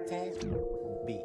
Test B.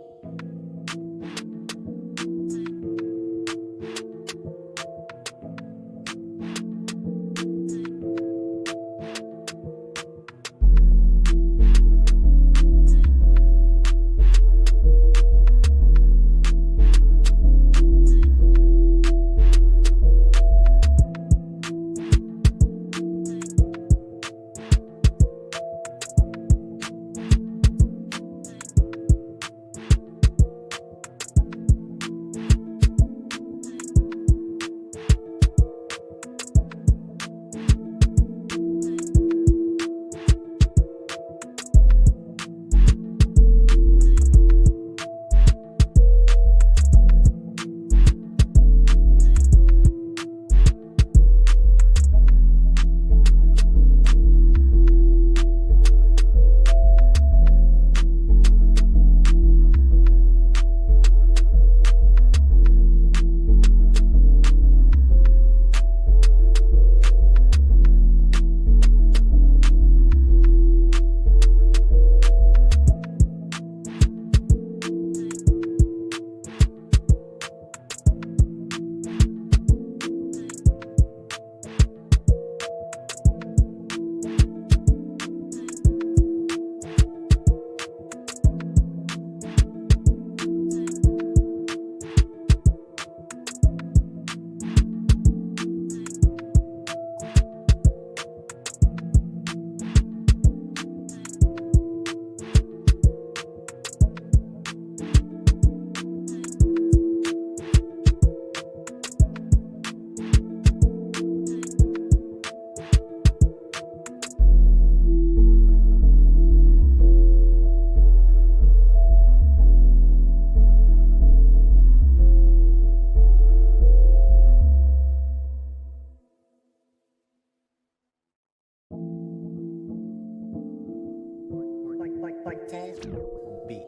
Test B.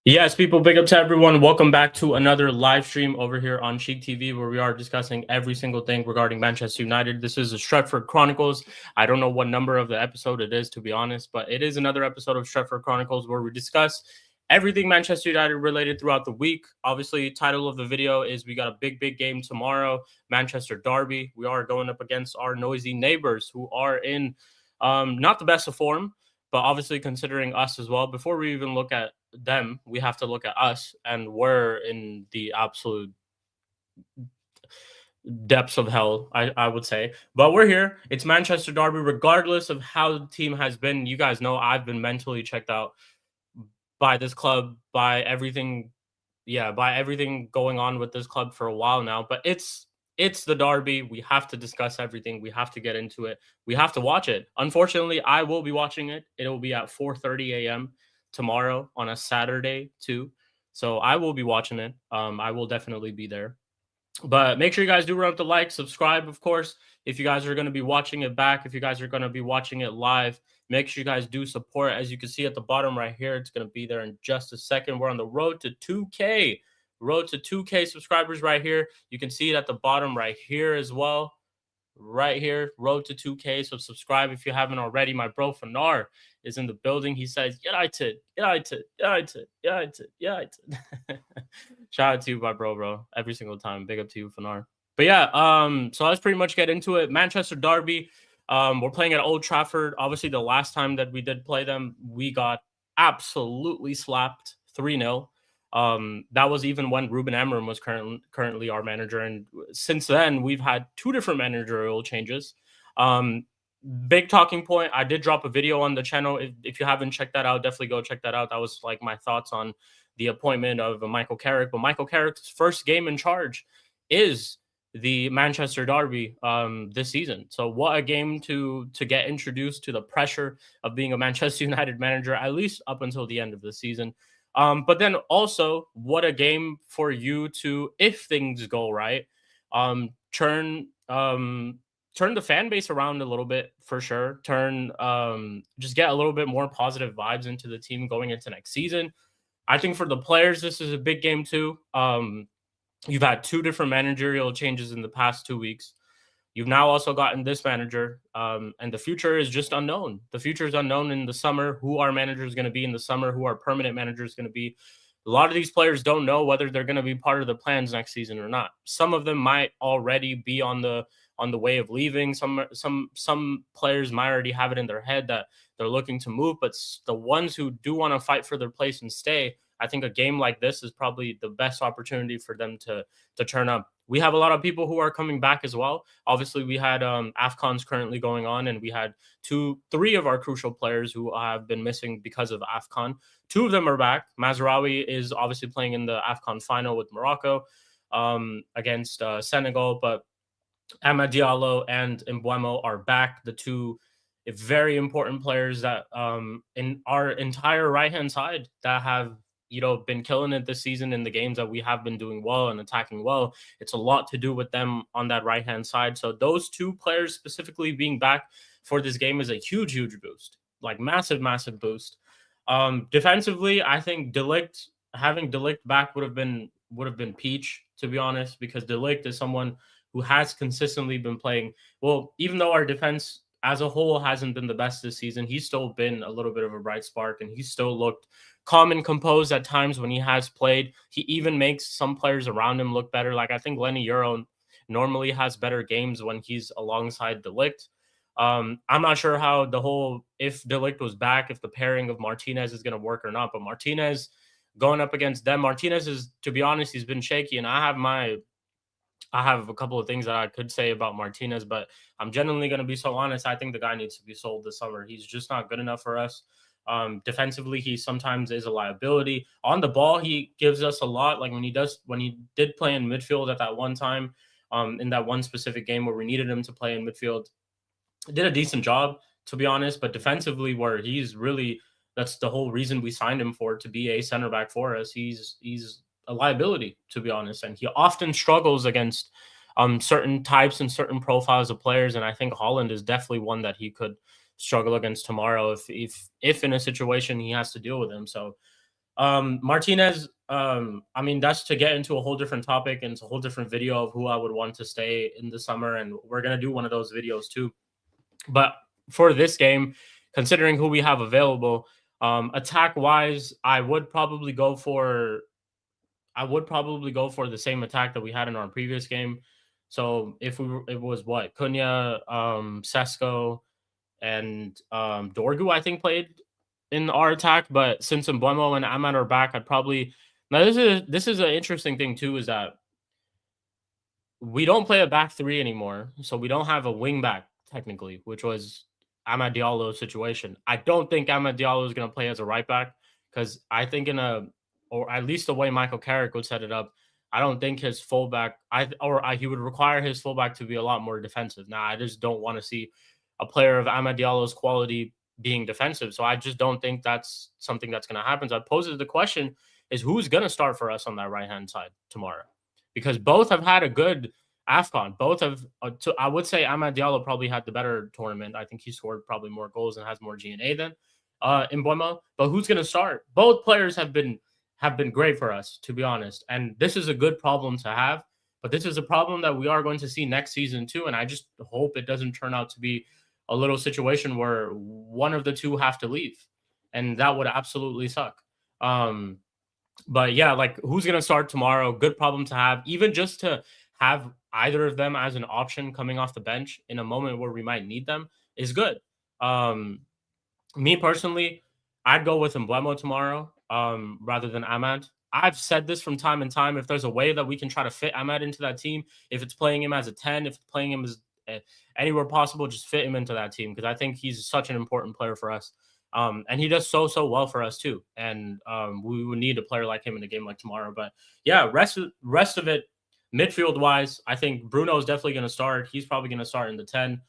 Yes, people, big up to everyone. Welcome back to another live stream over here on Chic TV, where we are discussing every single thing regarding Manchester United. This is the Stretford Chronicles. I don't know what number of the episode it is, to be honest, but it is another episode of Stretford Chronicles where we discuss everything Manchester United related throughout the week. Obviously, title of the video is we got a big game tomorrow, Manchester Derby. We are going up against our noisy neighbors who are in not the best of form, but obviously considering us as well. Before we even look at them, we have to look at us, and we're in the absolute depths of hell, I would say. But we're here. It's Manchester Derby, regardless of how the team has been. You guys know I've been mentally checked out by this club, by everything. Yeah, by everything going on with this club for a while now. But it's the Derby. We have to discuss everything. We have to get into it. We have to watch it. Unfortunately, I will be watching it. It will be at 4:30 a.m. tomorrow on a Saturday too. So I will be watching it. I will definitely be there. But make sure you guys do run up the like, subscribe, of course. If you guys are going to be watching it back, if you guys are going to be watching it live, make sure you guys do support. As you can see at the bottom right here, it's going to be there in just a second. We're on the road to 2K. Road to 2K subscribers right here. You can see it at the bottom right here as well. Right here, road to 2K. So subscribe if you haven't already. My bro Fanar is in the building. He says, United. Shout out to you, my bro. Every single time. Big up to you, Fanar. But yeah, so let's pretty much get into it. Manchester Derby. We're playing at Old Trafford. Obviously, the last time that we did play them, we got absolutely slapped 3-0. That was even when Ruben Amorim was currently our manager, and since then we've had two different managerial changes. big talking point. I did drop a video on the channel. If you haven't checked that out, definitely go check that out. That was like my thoughts on the appointment of Michael Carrick. But Michael Carrick's first game in charge is the Manchester Derby this season. So what a game to get introduced to the pressure of being a Manchester United manager, at least up until the end of the season. But then also, what a game for you to, if things go right, turn turn the fan base around a little bit for sure. Turn just get a little bit more positive vibes into the team going into next season. I think for the players, this is a big game too. You've had two different managerial changes in the past 2 weeks. You've now also gotten this manager, and the future is just unknown. The future is unknown in the summer. Who our manager is going to be in the summer? Who our permanent manager is going to be? A lot of these players don't know whether they're going to be part of the plans next season or not. Some of them might already be on the way of leaving. Some players might already have it in their head that they're looking to move, but the ones who do want to fight for their place and stay, I think a game like this is probably the best opportunity for them to turn up. We have a lot of people who are coming back as well. Obviously, we had AFCONs currently going on, and we had three of our crucial players who have been missing because of AFCON. Two of them are back. Mazraoui is obviously playing in the AFCON final with Morocco against Senegal, but Amad Diallo and Mbuemo are back. The two very important players that in our entire right-hand side that have been killing it this season in the games that we have been doing well and attacking well. It's a lot to do with them on that right-hand side. So those two players specifically being back for this game is a huge, huge boost, like massive, massive boost. Defensively, I think having De Ligt back would have been peach, to be honest, because De Ligt is someone who has consistently been playing well. Even though our defense as a whole hasn't been the best this season, he's still been a little bit of a bright spark, and he's still looked calm and composed at times when he has played. He even makes some players around him look better. Like I think Lenny Euro normally has better games when he's alongside De Ligt. I'm not sure how if De Ligt was back, if the pairing of Martinez is going to work or not, but Martinez going up against them, Martinez is, to be honest, he's been shaky, and I have a couple of things that I could say about Martinez, but I'm genuinely going to be so honest. I think the guy needs to be sold this summer. He's just not good enough for us. Defensively, he sometimes is a liability. On the ball, he gives us a lot. Like when he did play in midfield at that one time, in that one specific game where we needed him to play in midfield, he did a decent job, to be honest. But defensively, where that's the whole reason we signed him to be a center back for us. He's a liability, to be honest, and he often struggles against certain types and certain profiles of players. And I think Holland is definitely one that he could struggle against tomorrow if in a situation he has to deal with him. So Martinez, I mean, that's to get into a whole different topic, and it's a whole different video of who I would want to stay in the summer, and we're gonna do one of those videos too. But for this game, considering who we have available, attack wise, I would probably go for the same attack that we had in our previous game. So it was what Cunha, Sesko, and Dorgu, I think, played in our attack. But since Mbuemo and Amad are back, now this is an interesting thing too, is that we don't play a back three anymore, so we don't have a wing back technically, which was Amad Diallo's situation. I don't think Amad Diallo is going to play as a right back, because I think or at least the way Michael Carrick would set it up, I don't think his fullback, he would require his fullback to be a lot more defensive. Now, I just don't want to see a player of Amad Diallo's quality being defensive. So I just don't think that's something that's going to happen. So I pose the question is, who's going to start for us on that right-hand side tomorrow? Because both have had a good AFCON. Both have, I would say Amad Diallo probably had the better tournament. I think he scored probably more goals and has more GNA than Mbuemo. But who's going to start? Both players have been great for us, to be honest. And this is a good problem to have. But this is a problem that we are going to see next season too. And I just hope it doesn't turn out to be a little situation where one of the two have to leave. And that would absolutely suck. But yeah, like, who's going to start tomorrow? Good problem to have. Even just to have either of them as an option coming off the bench in a moment where we might need them is good. Me personally, I'd go with Mbuemo tomorrow rather than Amad. I've said this from time and time. If there's a way that we can try to fit Amad into that team, if it's playing him as a 10, if it's playing him anywhere possible, just fit him into that team because I think he's such an important player for us. And he does so well for us too. And we would need a player like him in a game like tomorrow. But yeah, rest of it, midfield wise, I think Bruno is definitely going to start. He's probably going to start in the 10.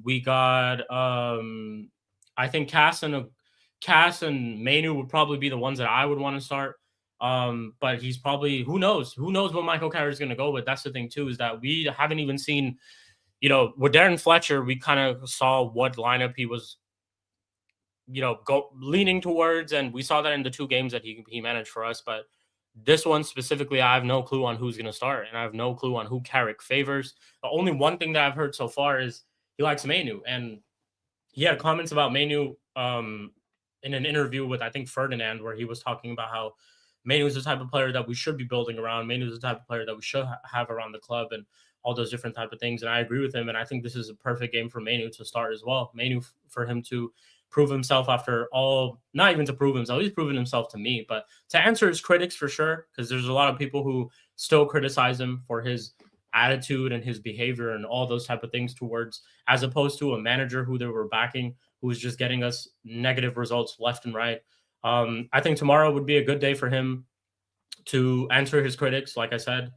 We got I think Cass and Mainu would probably be the ones that I would want to start. But he's probably who knows what Michael Carrick is going to go with. That's the thing too, is that we haven't even seen, with Darren Fletcher, we kind of saw what lineup he was, go leaning towards, and we saw that in the 2 games that he managed for us. But this one specifically, I have no clue on who's going to start, and I have no clue on who Carrick favors. The only one thing that I've heard so far is he likes Mainu, and he had comments about Mainu in an interview with, I think, Ferdinand, where he was talking about how Mainu is the type of player that we should be building around. Mainu is the type of player that we should have around the club, and all those different type of things. And I agree with him, and I think this is a perfect game for Mainu to start as well. Mainu, for him to prove himself after all, not even to prove himself, he's proven himself to me, but to answer his critics for sure, because there's a lot of people who still criticize him for his attitude and his behavior and all those type of things towards, as opposed to a manager who they were backing, who was just getting us negative results left and right. I think tomorrow would be a good day for him to answer his critics, like I said,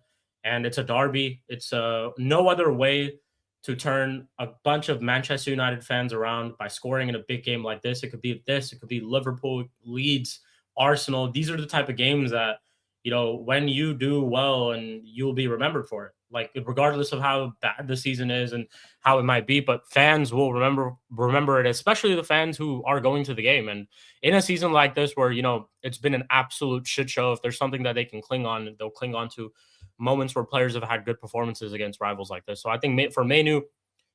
and it's a derby. It's no other way to turn a bunch of Manchester United fans around by scoring in a big game like this. It could be this, it could be Liverpool, Leeds, Arsenal. These are the type of games that, when you do well, and you'll be remembered for it. Like, regardless of how bad the season is and how it might be, but fans will remember it, especially the fans who are going to the game. And in a season like this, where, it's been an absolute shit show, if there's something that they can cling on, they'll cling on to moments where players have had good performances against rivals like this. So I think for Mainu,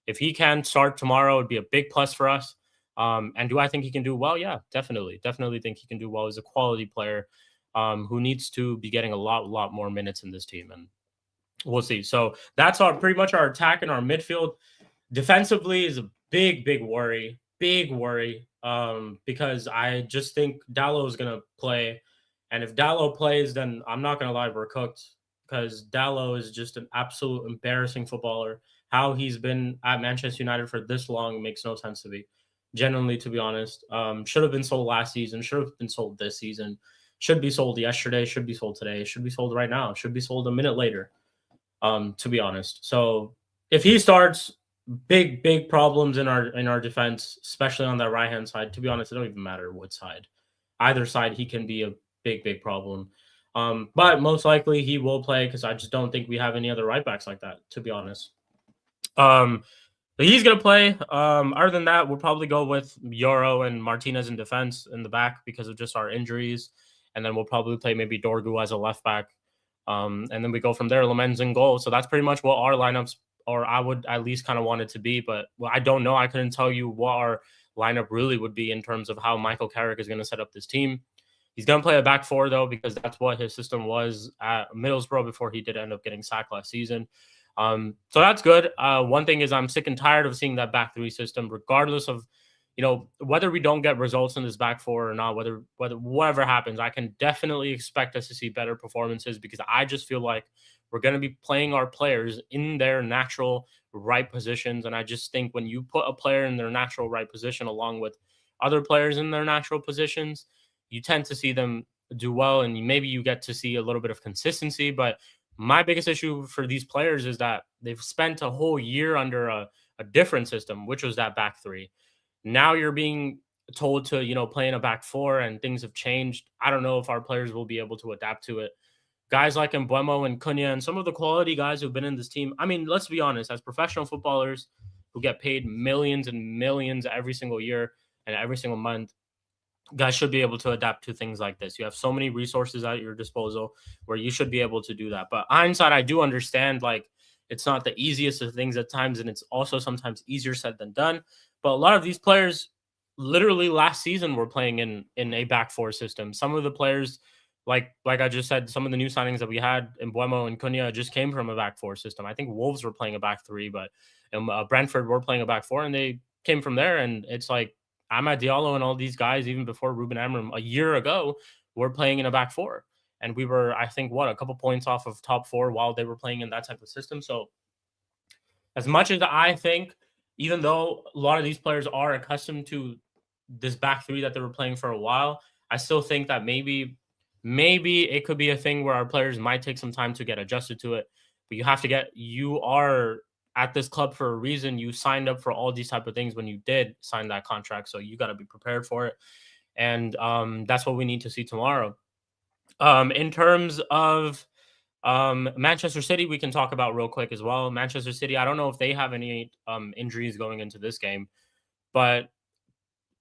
if he can start tomorrow, it'd be a big plus for us. And do I think he can do well? Yeah, definitely think he can do well. He's a quality player who needs to be getting a lot more minutes in this team, and we'll see. So that's pretty much our attack and our midfield. Defensively is a big worry, because I just think Dalot is going to play. And if Dalot plays, then I'm not going to lie, we're cooked, because Dalot is just an absolute embarrassing footballer. How he's been at Manchester United for this long makes no sense to me. Genuinely, to be honest. Should have been sold last season, should have been sold this season, should be sold yesterday, should be sold today, should be sold right now, should be sold a minute later, to be honest. So if he starts, big problems in our defense, especially on that right-hand side. To be honest, it don't even matter what side. Either side, he can be a big problem. But most likely he will play, because I just don't think we have any other right backs like that, to be honest. But he's going to play. Other than that, we'll probably go with Yoro and Martinez in defense in the back because of just our injuries. And then we'll probably play maybe Dorgu as a left back. And then we go from there, Lamens in goal. So that's pretty much what our lineups, or I would at least kind of want it to be. But I don't know. I couldn't tell you what our lineup really would be in terms of how Michael Carrick is going to set up this team. He's going to play a back 4, though, because that's what his system was at Middlesbrough before he did end up getting sacked last season. So that's good. One thing is I'm sick and tired of seeing that back 3 system, regardless of, whether we don't get results in this back 4 or not, whatever happens. I can definitely expect us to see better performances, because I just feel like we're going to be playing our players in their natural right positions. And I just think when you put a player in their natural right position along with other players in their natural positions, you tend to see them do well, and maybe you get to see a little bit of consistency. But my biggest issue for these players is that they've spent a whole year under a different system, which was that back 3. Now you're being told to, play in a back 4, and things have changed. I don't know if our players will be able to adapt to it. Guys like Mbeumo and Cunha and some of the quality guys who've been in this team, I mean, let's be honest, as professional footballers who get paid millions and millions every single year and every single month, guys should be able to adapt to things like this. You have so many resources at your disposal where you should be able to do that. But hindsight, I do understand, like, it's not the easiest of things at times, and it's also sometimes easier said than done. But a lot of these players literally last season were playing in a back 4 system. Some of the players, like I just said, some of the new signings that we had in Mbeumo and Cunha just came from a back 4 system. I think Wolves were playing a back 3, but Brentford were playing a back 4, and they came from there. And it's like, Amad Diallo and all these guys, even before Ruben Amorim a year ago, were playing in a back 4. And we were, I think, a couple points off of top 4 while they were playing in that type of system. So As much as I think, even though a lot of these players are accustomed to this back three that they were playing for a while, I still think that maybe it could be a thing where our players might take some time to get adjusted to it. But you are at this club for a reason. You signed up for all these type of things when you did sign that contract, so you got to be prepared for it. And that's what we need to see tomorrow. In terms of Manchester City, we can talk about real quick as well. Manchester City, I don't know if they have any injuries going into this game, but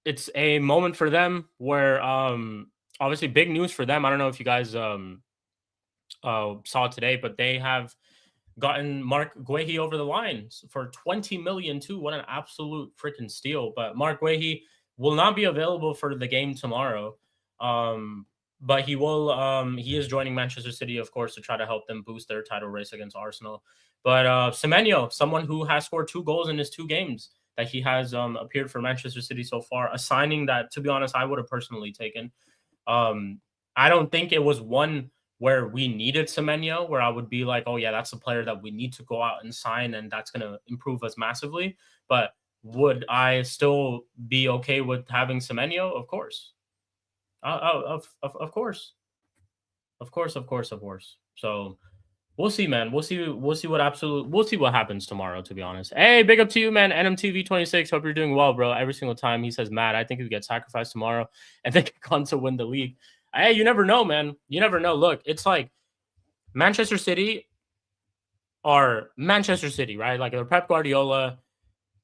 it's a moment for them where obviously big news for them. I don't know if you guys saw it today, but they have gotten Mark Guehi over the line for 20 million too. What an absolute freaking steal. But Mark Guehi will not be available for the game tomorrow. But he is joining Manchester City, of course, to try to help them boost their title race against Arsenal. But Semenyo, someone who has scored 2 goals in his 2 games that he has appeared for Manchester City so far, a signing that, to be honest, I would have personally taken. I don't think it was one where we needed Semenyo, where I would be like, oh yeah, that's a player that we need to go out and sign, and that's going to improve us massively. But would I still be okay with having Semenyo? Of course. Of course. Of course, of course, of course. So we'll see, man. We'll see what happens tomorrow, to be honest. Hey, big up to you, man. NMTV26. Hope you're doing well, bro. Every single time he says Matt, I think he get sacrificed tomorrow and then gone to win the league. Hey, you never know, man. You never know. Look, it's like Manchester City are Manchester City, right? Like they're Pep Guardiola.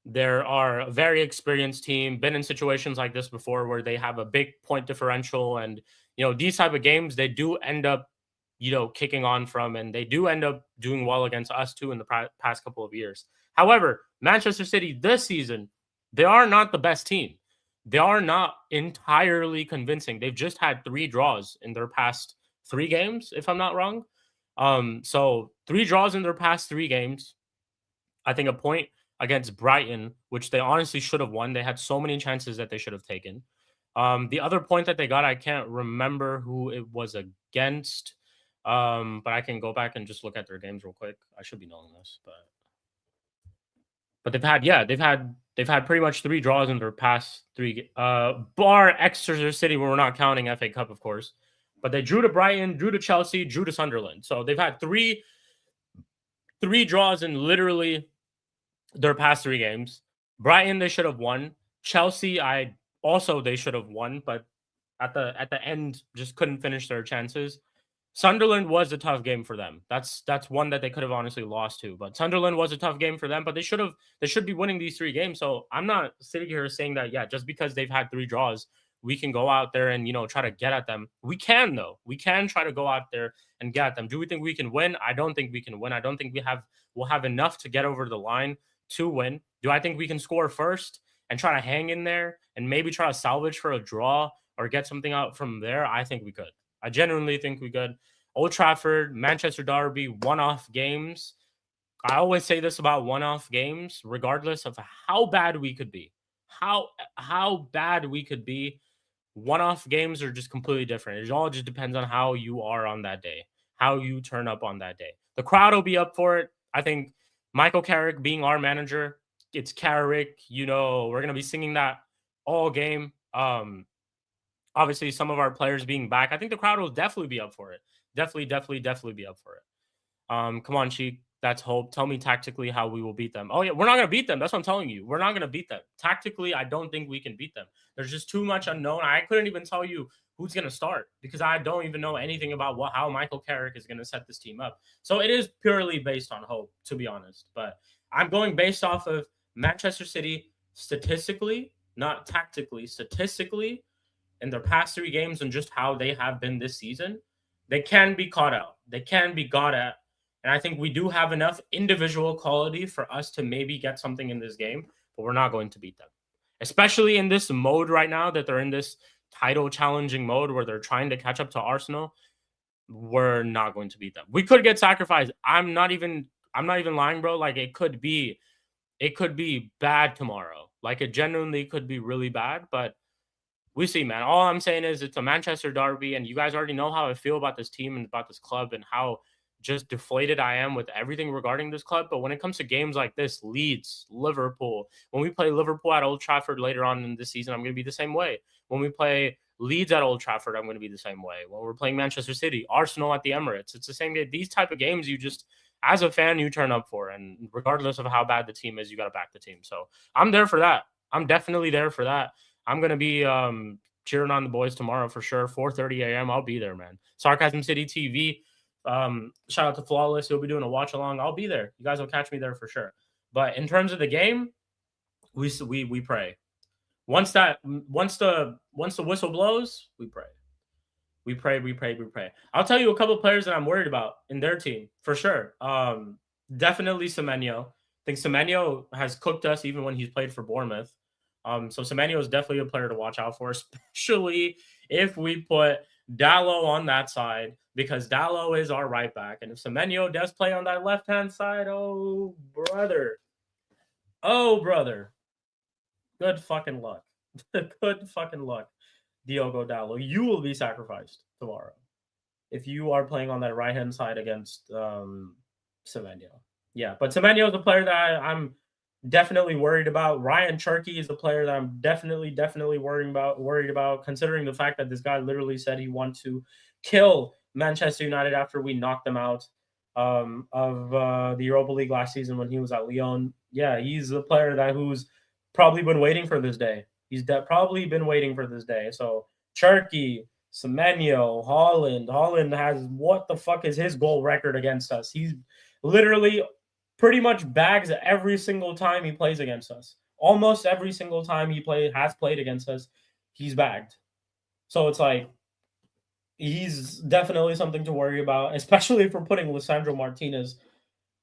There are a very experienced team, been in situations like this before where they have a big point differential. And, these type of games, they do end up, kicking on from, and they do end up doing well against us too in the past couple of years. However, Manchester City this season, they are not the best team. They are not entirely convincing. They've just had 3 draws in their past 3 games, if I'm not wrong. So 3 draws in their past 3 games. I think a point against Brighton, which they honestly should have won. They had so many chances that they should have taken. The other point that they got, I can't remember who it was against, but I can go back and just look at their games real quick. I should be knowing this, but they've had pretty much 3 draws in their past 3, bar Exeter City, where we're not counting FA Cup, of course. But they drew to Brighton, drew to Chelsea, drew to Sunderland. So they've had three draws in literally their past 3 games. Brighton, they should have won. Chelsea, they should have won, but at the end just couldn't finish their chances. Sunderland was a tough game for them. That's one that they could have honestly lost to. But Sunderland was a tough game for them, but they should be winning these 3 games. So I'm not sitting here saying that, yeah, just because they've had 3 draws, we can go out there and try to get at them. We can, though. We can try to go out there and get at them. Do we think we can win? I don't think we can win. I don't think we'll have enough to get over the line to win. Do I think we can score first and try to hang in there and maybe try to salvage for a draw or get something out from there? I think we could. I genuinely think we could. Old Trafford, Manchester Derby, one-off games. I always say this about one-off games, regardless of how bad we could be. How bad we could be, one-off games are just completely different. It all just depends on how you are on that day, how you turn up on that day. The crowd will be up for it. I think Michael Carrick being our manager, it's Carrick, we're going to be singing that all game. Obviously, some of our players being back, I think the crowd will definitely be up for it. Definitely be up for it. Come on, Cheek. That's hope. Tell me tactically how we will beat them. Oh, yeah, we're not going to beat them. That's what I'm telling you. We're not going to beat them. Tactically, I don't think we can beat them. There's just too much unknown. I couldn't even tell you who's going to start because I don't even know anything about how Michael Carrick is going to set this team up. So it is purely based on hope, to be honest. But I'm going based off of Manchester City statistically, not tactically, statistically, in their past 3 games and just how they have been this season. They can be caught out. They can be got at. And I think we do have enough individual quality for us to maybe get something in this game, but we're not going to beat them. Especially in this mode right now that they're in this title challenging mode where they're trying to catch up to Arsenal. We're not going to beat them. We could get sacrificed. I'm not even lying, bro. Like it could be bad tomorrow. Like it genuinely could be really bad, but we see, man. All I'm saying is it's a Manchester derby, and you guys already know how I feel about this team and about this club and how just deflated I am with everything regarding this club. But when it comes to games like this, Leeds, Liverpool, when we play Liverpool at Old Trafford later on in the season, I'm going to be the same way. When we play Leeds at Old Trafford, I'm going to be the same way. When we're playing Manchester City, Arsenal at the Emirates, it's the same game. These type of games, you just, as a fan, you turn up for. And regardless of how bad the team is, you got to back the team. So I'm there for that. I'm definitely there for that. I'm going to be cheering on the boys tomorrow for sure. 4:30 a.m. I'll be there, man. Sarcasm City TV. Shout out to Flawless. He'll be doing a watch along. I'll be there. You guys will catch me there for sure. But in terms of the game, we pray. Once the whistle blows, we pray. We pray. I'll tell you a couple of players that I'm worried about in their team for sure. Definitely Semenyo. I think Semenyo has cooked us even when he's played for Bournemouth. So Semenyo is definitely a player to watch out for, especially if we put Dallo on that side, because Dallo is our right back. And if Semenyo does play on that left-hand side, oh, brother. Good fucking luck. Good fucking luck, Diogo Dallo. You will be sacrificed tomorrow if you are playing on that right-hand side against Semenyo. Yeah, but Semenyo is a player that I'm definitely worried about. Ryan Cherky is a player that I'm definitely worried about, considering the fact that this guy literally said he wants to kill Manchester United after we knocked them out of the Europa League last season when he was at Lyon. Yeah, he's a player who's probably been waiting for this day. He's probably been waiting for this day. So Cherky, Semenyo, Holland has, what the fuck is his goal record against us? He's literally pretty much bags every single time he plays against us. Almost every single time he has played against us, he's bagged. So it's like, he's definitely something to worry about, especially if we're putting Lisandro Martinez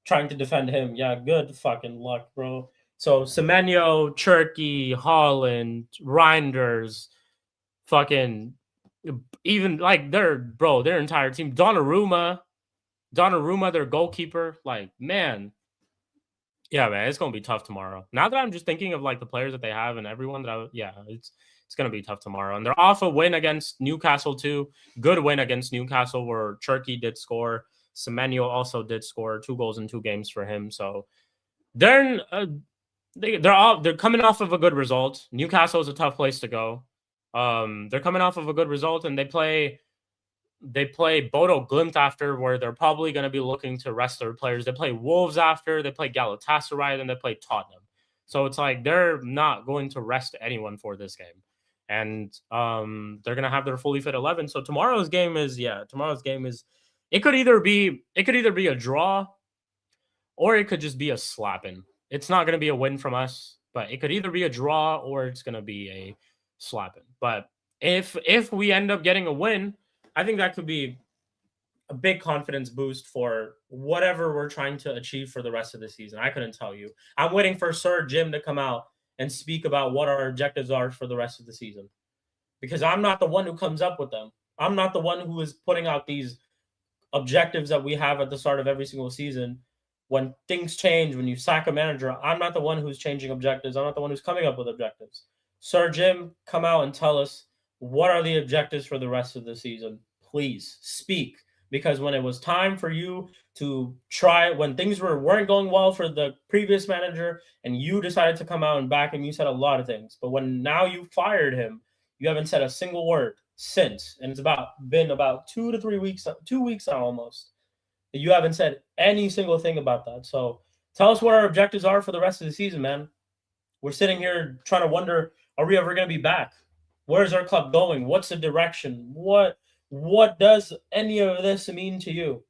trying to defend him. Yeah, good fucking luck, bro. So Semenyo, Cherky, Holland, Reinders, fucking, even like their entire team. Donnarumma, their goalkeeper. Like, man. Yeah, man, it's gonna be tough tomorrow. Now that I'm just thinking of like the players that they have and everyone it's gonna be tough tomorrow. And they're off a win against Newcastle too. Good win against Newcastle where Cherky did score. Semenyo also did score 2 goals in 2 games for him. So they're coming off of a good result. Newcastle is a tough place to go. They're coming off of a good result, and they play Bodo Glimt after, where they're probably going to be looking to rest their players. They play Wolves after, they play Galatasaray, then they play Tottenham. So it's like they're not going to rest anyone for this game. And they're going to have their fully fit 11. So tomorrow's game is it could either be a draw or it could just be a slapping. It's not going to be a win from us, but it could either be a draw or it's going to be a slapping. But if we end up getting a win, I think that could be a big confidence boost for whatever we're trying to achieve for the rest of the season. I couldn't tell you. I'm waiting for Sir Jim to come out and speak about what our objectives are for the rest of the season, because I'm not the one who comes up with them. I'm not the one who is putting out these objectives that we have at the start of every single season. When things change, when you sack a manager, I'm not the one who's changing objectives. I'm not the one who's coming up with objectives. Sir Jim, come out and tell us, what are the objectives for the rest of the season? Please speak, because when it was time for you to try, when things weren't going well for the previous manager and you decided to come out and back him, you said a lot of things. But when now you fired him, you haven't said a single word since. And it's been about 2 to 3 weeks, 2 weeks now almost. You haven't said any single thing about that. So tell us what our objectives are for the rest of the season, man. We're sitting here trying to wonder, are we ever going to be back? Where's our club going? What's the direction? What does any of this mean to you?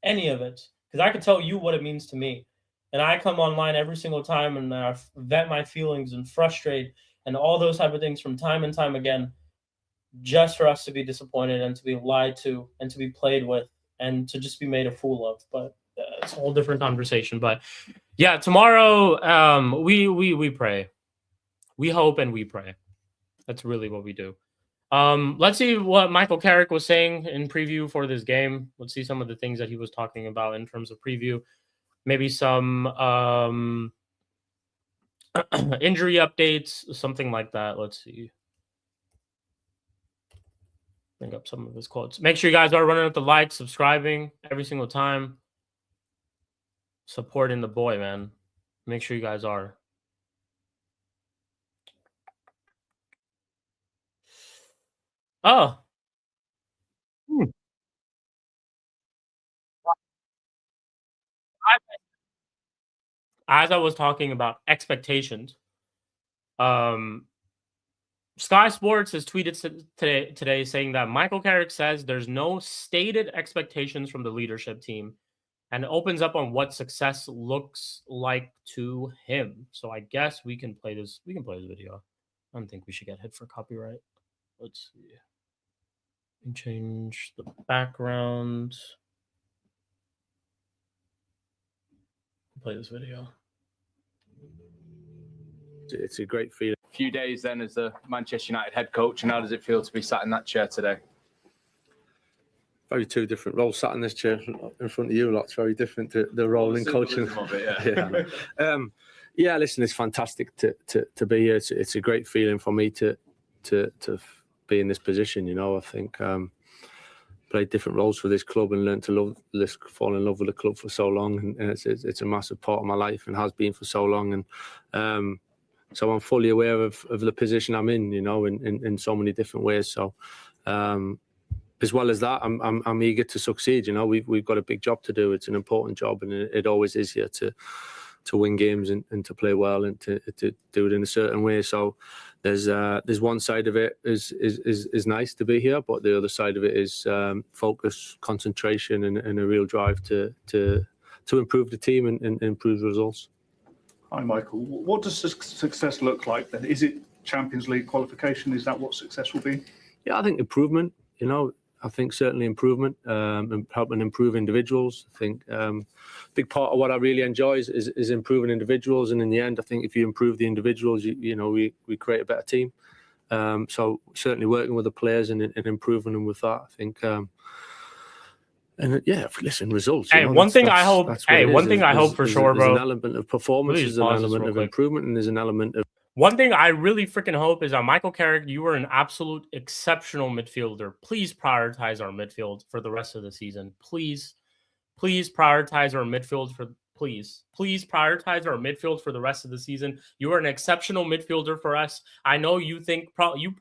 Any of it? Because I can tell you what it means to me. And I come online every single time and I vent my feelings and frustrate and all those type of things from time and time again, just for us to be disappointed and to be lied to and to be played with and to just be made a fool of. But it's a whole different conversation. But yeah, tomorrow we pray. We hope and we pray. That's really what we do. Let's see what Michael Carrick was saying in preview for this game. Let's see some of the things that he was talking about in terms of preview. Maybe some injury updates, something like that. Let's see. Bring up some of his quotes. Make sure you guys are running up the likes, subscribing every single time. Supporting the boy, man. Make sure you guys are. Oh. As I was talking about expectations, Sky Sports has tweeted today saying that Michael Carrick says there's no stated expectations from the leadership team and opens up on what success looks like to him. So I guess we can play this. We can play this video. I don't think we should get hit for copyright. Let's see. Let me change the background. Play this video. It's a great feeling. A few days then as the Manchester United head coach, and how does it feel to be sat in that chair today? Very two different roles. Sat in this chair in front of you, lot's very different to the role in coaching. Yeah, listen, it's fantastic to be here. It's a great feeling for me to be in this position. You know, I think played different roles for this club and learned to fall in love with the club for so long, and it's a massive part of my life and has been for so long. And so I'm fully aware of the position I'm in. You know, in so many different ways. So. As well as that, I'm eager to succeed. You know, we've got a big job to do. It's an important job, and it always is here to win games and to play well and to do it in a certain way. So there's one side of it is nice to be here, but the other side of it is focus, concentration, and a real drive to improve the team and improve results. Hi, Michael. What does success look like then? Is it Champions League qualification? Is that what success will be? Yeah, I think improvement. You know, I think certainly improvement and helping improve individuals. I think big part of what I really enjoy is improving individuals. And in the end, I think if you improve the individuals, you know, we create a better team. So certainly working with the players and improving them with that, I think. And yeah, listen, results. Hey, one thing I hope for sure, bro. There's an element of performance, there's an element of improvement, and there's an element of. One thing I really freaking hope is that Michael Carrick, you are an absolute exceptional midfielder. Please prioritize our midfield for the rest of the season. Please prioritize our midfield please prioritize our midfield for the rest of the season. You are an exceptional midfielder for us. I know you think you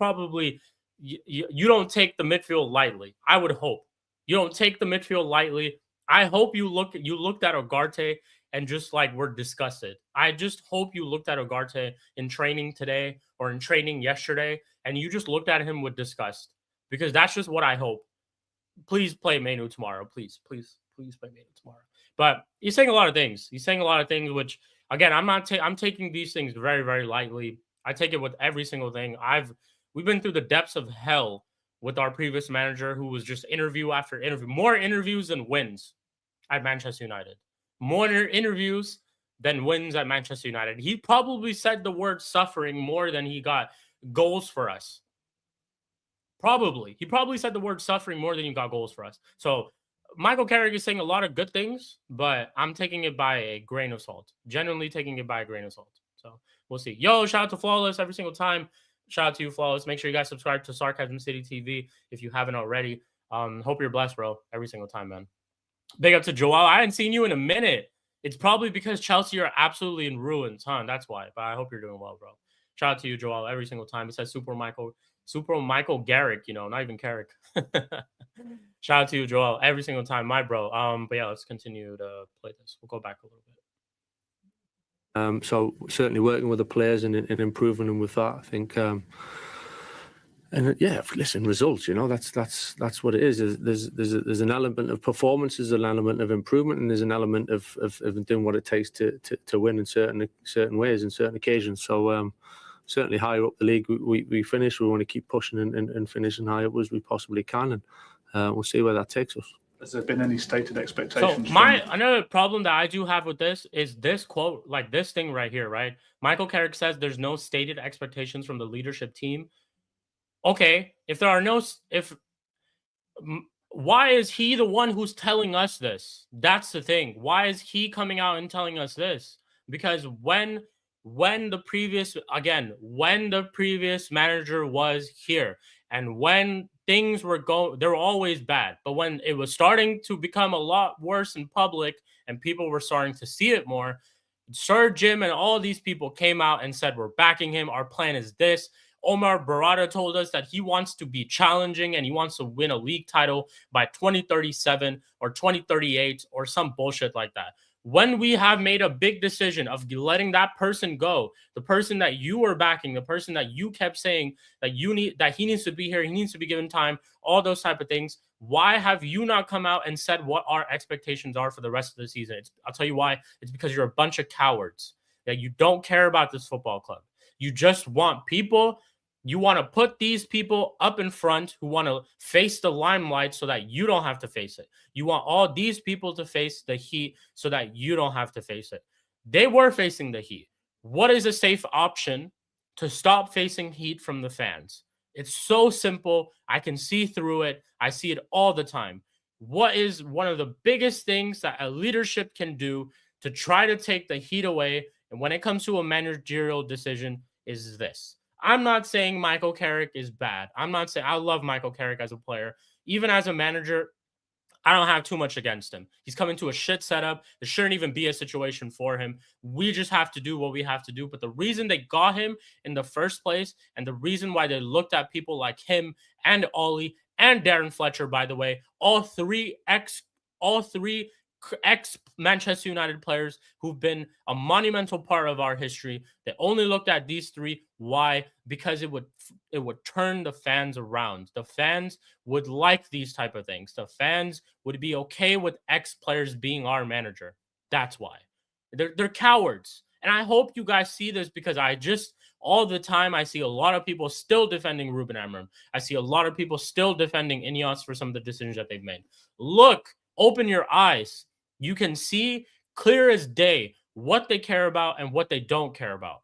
don't take the midfield lightly. I would hope you don't take the midfield lightly. I hope you looked at Ugarte and just like we're disgusted. I just hope you looked at Ugarte in training today or in training yesterday, and you just looked at him with disgust, because that's just what I hope. Please play Manu tomorrow. Please play Manu tomorrow. But he's saying a lot of things. Which, again, I'm taking these things very, very lightly. I take it with every single thing. We've been through the depths of hell with our previous manager, who was just interview after interview, more interviews than wins at Manchester United. More interviews than wins at Manchester United. He probably said the word suffering more than he got goals for us. He probably said the word suffering more than he got goals for us. So Michael Carrick is saying a lot of good things, but I'm taking it by a grain of salt. Genuinely taking it by a grain of salt. So we'll see. Yo, shout out to Flawless every single time. Shout out to you, Flawless. Make sure you guys subscribe to Sarcasm City TV if you haven't already. Hope you're blessed, bro. Every single time, man. Big up to Joel. I hadn't seen you in a minute. It's probably because Chelsea are absolutely in ruins, huh? That's why. But I hope you're doing well, bro. Shout out to you, Joel, every single time. It says Super Michael Garrick, you know, not even Carrick. Shout out to you, Joel, every single time, my bro. But yeah, let's continue to play this. We'll go back a little bit. So certainly working with the players and improving them with that, I think. And yeah, listen, results. You know, that's what it is. There's an element of performance, there's an element of improvement, and there's an element of doing what it takes to win in certain ways, in certain occasions. So certainly higher up the league we finish. We want to keep pushing and finishing high up as we possibly can, and we'll see where that takes us. Has there been any stated expectations? So another problem that I do have with this is this quote, like this thing right here, right? Michael Carrick says there's no stated expectations from the leadership team. Okay, why is he the one who's telling us this? That's the thing. Why is he coming out and telling us this? Because when the previous manager was here, and when things were they were always bad. But when it was starting to become a lot worse in public and people were starting to see it more, Sir Jim and all these people came out and said, we're backing him. Our plan is this. Omar Barada told us that he wants to be challenging and he wants to win a league title by 2037 or 2038 or some bullshit like that. When we have made a big decision of letting that person go, the person that you were backing, the person that you kept saying that he needs to be here, he needs to be given time, all those type of things, why have you not come out and said what our expectations are for the rest of the season? I'll tell you why. It's because you're a bunch of cowards, that you don't care about this football club. You just want people. You want to put these people up in front who want to face the limelight so that you don't have to face it. You want all these people to face the heat so that you don't have to face it. They were facing the heat. What is a safe option to stop facing heat from the fans? It's so simple. I can see through it. I see it all the time. What is one of the biggest things that a leadership can do to try to take the heat away? And when it comes to a managerial decision, is this. I'm not saying Michael Carrick is bad. I'm not saying I love Michael Carrick as a player. Even as a manager, I don't have too much against him. He's coming to a shit setup. There shouldn't even be a situation for him. We just have to do what we have to do. But the reason they got him in the first place and the reason why they looked at people like him and Ollie and Darren Fletcher, by the way, all three ex-Manchester United players who've been a monumental part of our history. They only looked at these three. Why? Because it would turn the fans around. The fans would like these type of things. The fans would be okay with ex-players being our manager. That's why. They're cowards. And I hope you guys see this, because all the time I see a lot of people still defending Ruben Amorim. I see a lot of people still defending Ineos for some of the decisions that they've made. Look, open your eyes. You can see clear as day what they care about and what they don't care about.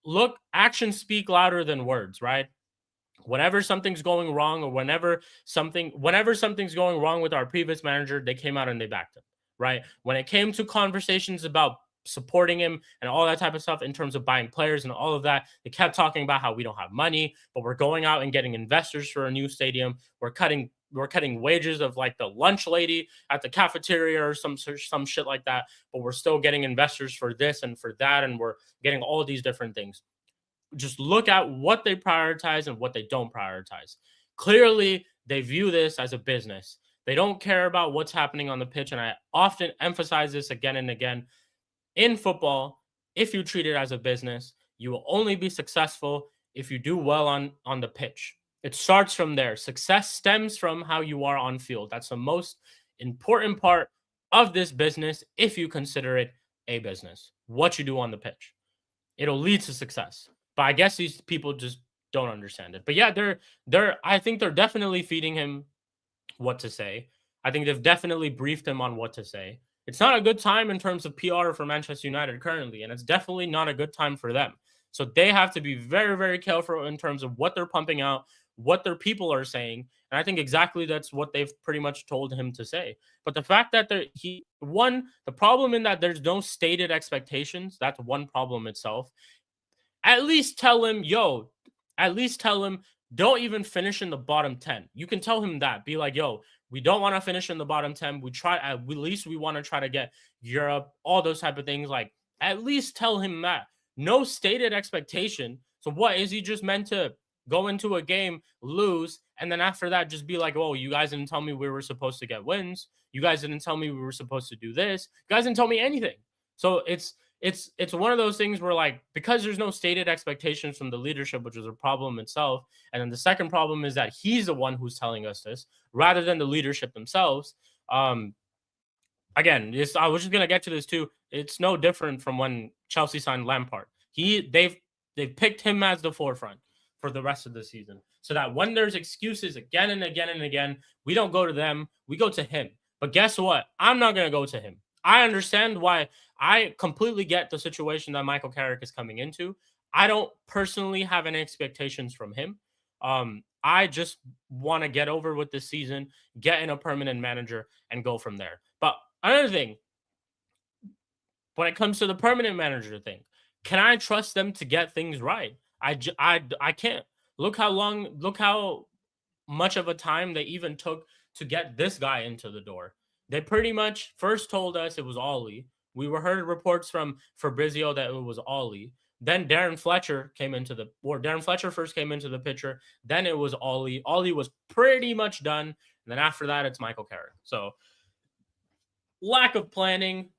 Look, actions speak louder than words, right? Whenever something's going wrong or whenever something's going wrong with our previous manager, they came out and they backed him, right? When it came to conversations about supporting him and all that type of stuff in terms of buying players and all of that, they kept talking about how we don't have money, but we're going out and getting investors for a new stadium. We're cutting wages of like the lunch lady at the cafeteria or some shit like that, but we're still getting investors for this and for that, and we're getting all these different things. Just look at what they prioritize and what they don't prioritize. Clearly, they view this as a business. They don't care about what's happening on the pitch, and I often emphasize this again and again. In football, if you treat it as a business, you will only be successful if you do well on the pitch. It starts from there. Success stems from how you are on field. That's the most important part of this business if you consider it a business. What you do on the pitch. It'll lead to success. But I guess these people just don't understand it. But yeah, I think they're definitely feeding him what to say. I think they've definitely briefed him on what to say. It's not a good time in terms of PR for Manchester United currently, and it's definitely not a good time for them. So they have to be very, very careful in terms of what they're pumping out, what their people are saying. And I think exactly that's what they've pretty much told him to say. But the fact that the problem in that there's no stated expectations, that's one problem itself. At least tell him, don't even finish in the bottom 10. You can tell him that. Be like, yo, we don't want to finish in the bottom 10. At least we want to try to get Europe, all those type of things. Like, at least tell him that. No stated expectation. So what, is he just meant to go into a game, lose, and then after that just be like, oh, you guys didn't tell me we were supposed to get wins. You guys didn't tell me we were supposed to do this. You guys didn't tell me anything. So it's one of those things where, like, because there's no stated expectations from the leadership, which is a problem itself. And then the second problem is that he's the one who's telling us this rather than the leadership themselves. Again, I was just going to get to this too. It's no different from when Chelsea signed Lampard. They've picked him as the forefront for the rest of the season, so that when there's excuses again and again and again, we don't go to them, we go to him. But guess what? I'm not going to go to him. I understand why. I completely get the situation that Michael Carrick is coming into. I don't personally have any expectations from him. I just want to get over with this season, get in a permanent manager, and go from there. But another thing, when it comes to the permanent manager thing, can I trust them to get things right? I can't. Look how much of a time they even took to get this guy into the door. They pretty much first told us it was Ollie. We were heard reports from Fabrizio that it was Ollie. Then Darren Fletcher first came into the picture. Then it was Ollie. Ollie was pretty much done. And then after that, it's Michael Carrick. So lack of planning,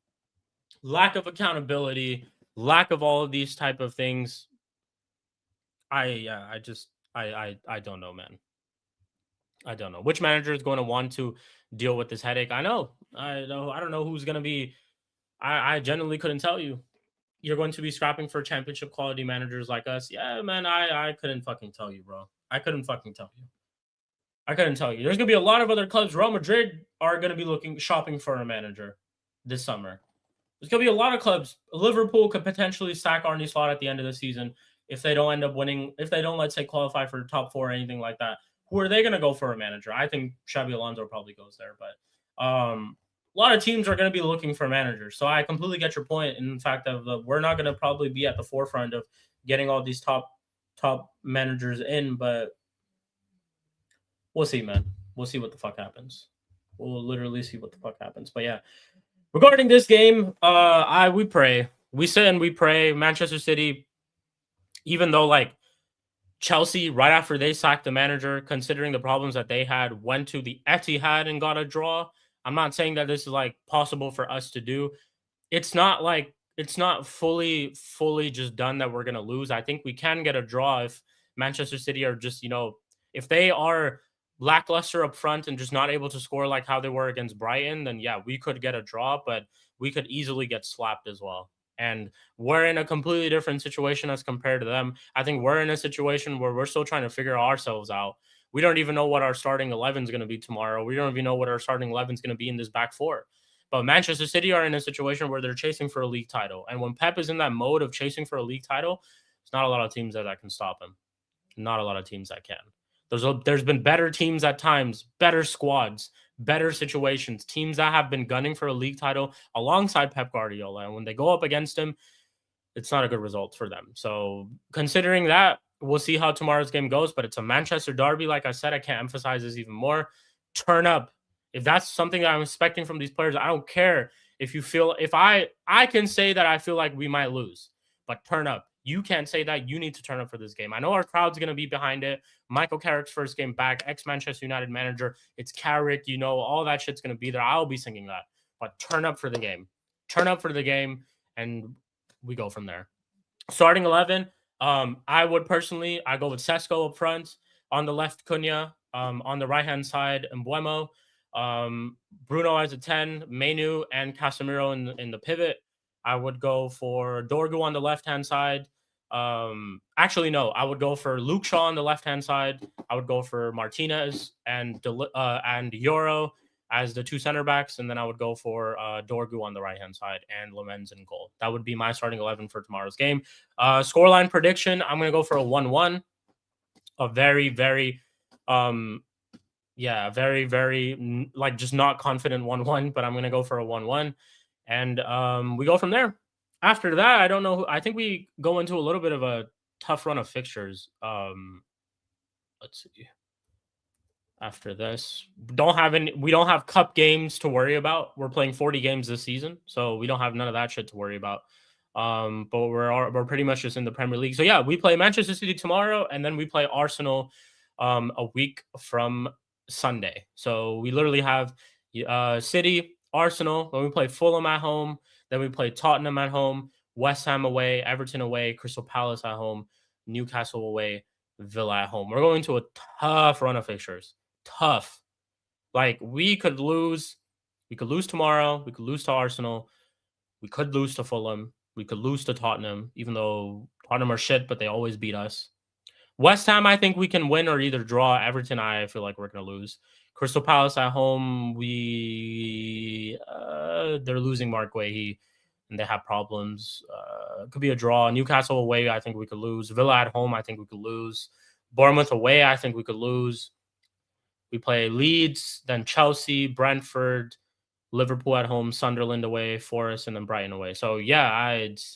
lack of accountability, lack of all of these type of things. I don't know, man. I don't know which manager is going to want to deal with this headache. I don't know who's going to be. I genuinely couldn't tell you. You're going to be scrapping for championship quality managers like us. Yeah, man, I couldn't fucking tell you, bro. I couldn't fucking tell you. There's going to be a lot of other clubs. Real Madrid are going to be shopping for a manager this summer. There's going to be a lot of clubs. Liverpool could potentially sack Arne Slot at the end of the season if they don't end up winning, if they don't, let's say, qualify for the top 4 or anything like that. Who are they going to go for a manager? I think Xabi Alonso probably goes there, but a lot of teams are going to be looking for managers. So I completely get your point in the fact that we're not going to probably be at the forefront of getting all these top managers in, but we'll see, man. We'll see what the fuck happens. We'll literally see what the fuck happens. But yeah, regarding this game, we pray. We sit and we pray. Manchester City, even though like Chelsea, right after they sacked the manager, considering the problems that they had, went to the Etihad and got a draw. I'm not saying that this is like possible for us to do. It's not fully just done that we're going to lose. I think we can get a draw if Manchester City are just, if they are lackluster up front and just not able to score like how they were against Brighton, then yeah, we could get a draw, but we could easily get slapped as well. And we're in a completely different situation as compared to them. I think we're in a situation where we're still trying to figure ourselves out. We don't even know what our starting 11 is going to be tomorrow. We don't even know what our starting 11 is going to be in this back 4. But Manchester City are in a situation where they're chasing for a league title. And when Pep is in that mode of chasing for a league title, there's not a lot of teams that can stop him. Not a lot of teams that can. There's been better teams at times, better squads, better situations, teams that have been gunning for a league title alongside Pep Guardiola. And when they go up against him, it's not a good result for them. So considering that, we'll see how tomorrow's game goes, but it's a Manchester derby. Like I said, I can't emphasize this even more. Turn up. If that's something that I'm expecting from these players, I don't care if I can say that I feel like we might lose, but turn up. You can't say that. You need to turn up for this game. I know our crowd's going to be behind it. Michael Carrick's first game back, ex-Manchester United manager. It's Carrick, all that shit's going to be there. I'll be singing that. But turn up for the game. Turn up for the game, and we go from there. Starting 11, I go with Sesko up front. On the left, Cunha. On the right-hand side, Mbuemo. Bruno as a 10, Menu, and Casemiro in the pivot. I would go for Dorgu on the left-hand side. Actually, no. I would go for Luke Shaw on the left-hand side. I would go for Martinez and Euro as the 2 center backs, and then I would go for Dorgu on the right-hand side and Lamens in goal. That would be my starting 11 for tomorrow's game. Scoreline prediction, I'm going to go for a 1-1. A very, very, very, very, just not confident 1-1, but I'm going to go for a 1-1. And we go from there. After that, I don't know. I think we go into a little bit of a tough run of fixtures. Let's see. After this, we don't have cup games to worry about. We're playing 40 games this season, so we don't have none of that shit to worry about. But we're pretty much just in the Premier League. So yeah, we play Manchester City tomorrow, and then we play Arsenal a week from Sunday. So we literally have City, Arsenal, then we play Fulham at home, then we play Tottenham at home, West Ham away, Everton away, Crystal Palace at home, Newcastle away, Villa at home. We're going to a tough run of fixtures. Tough. Like we could lose tomorrow, we could lose to Arsenal, we could lose to Fulham, we could lose to Tottenham, even though Tottenham are shit, but they always beat us. West Ham, I think we can win or either draw. Everton, I feel like we're going to lose. Crystal Palace at home, they're losing Mark Guehi, and they have problems. It could be a draw. Newcastle away, I think we could lose. Villa at home, I think we could lose. Bournemouth away, I think we could lose. We play Leeds, then Chelsea, Brentford, Liverpool at home, Sunderland away, Forest, and then Brighton away. So it's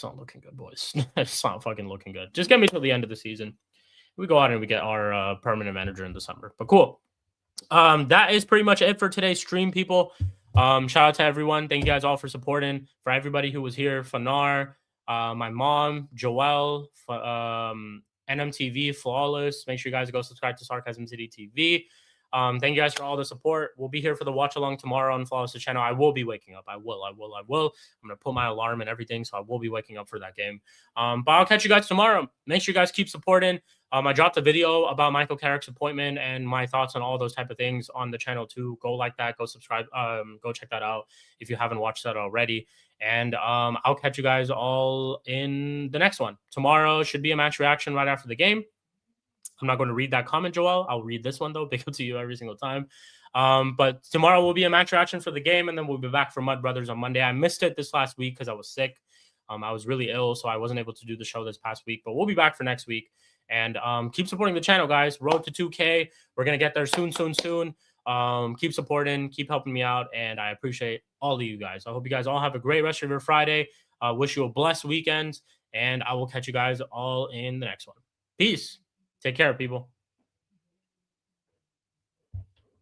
not looking good, boys. It's not fucking looking good. Just get me till the end of the season. we go out and we get our permanent manager in December. But cool. That is pretty much it for today's stream, people. Shout out to everyone. Thank you guys all for supporting. For everybody who was here, Fanar, my mom, Joelle, NMTV, Flawless. Make sure you guys go subscribe to Sarcasm City TV. Thank you guys for all the support. We'll be here for the watch along tomorrow on Flawless' channel. I will be waking up. I will. I'm gonna put my alarm and everything, so I will be waking up for that game. But I'll catch you guys tomorrow. Make sure you guys keep supporting. I dropped a video about Michael Carrick's appointment and my thoughts on all those type of things on the channel too. Go like that. Go subscribe. Go check that out if you haven't watched that already. And I'll catch you guys all in the next one. Tomorrow should be a match reaction right after the game. I'm not going to read that comment, Joel. I'll read this one, though. Big up to you every single time. But tomorrow will be a match reaction for the game, and then we'll be back for Mud Brothers on Monday. I missed it this last week because I was sick. I was really ill, so I wasn't able to do the show this past week. But we'll be back for next week. And keep supporting the channel, guys. Road to 2K. We're going to get there soon. Keep supporting. Keep helping me out. And I appreciate all of you guys. I hope you guys all have a great rest of your Friday. Wish you a blessed weekend. And I will catch you guys all in the next one. Peace. Take care, people.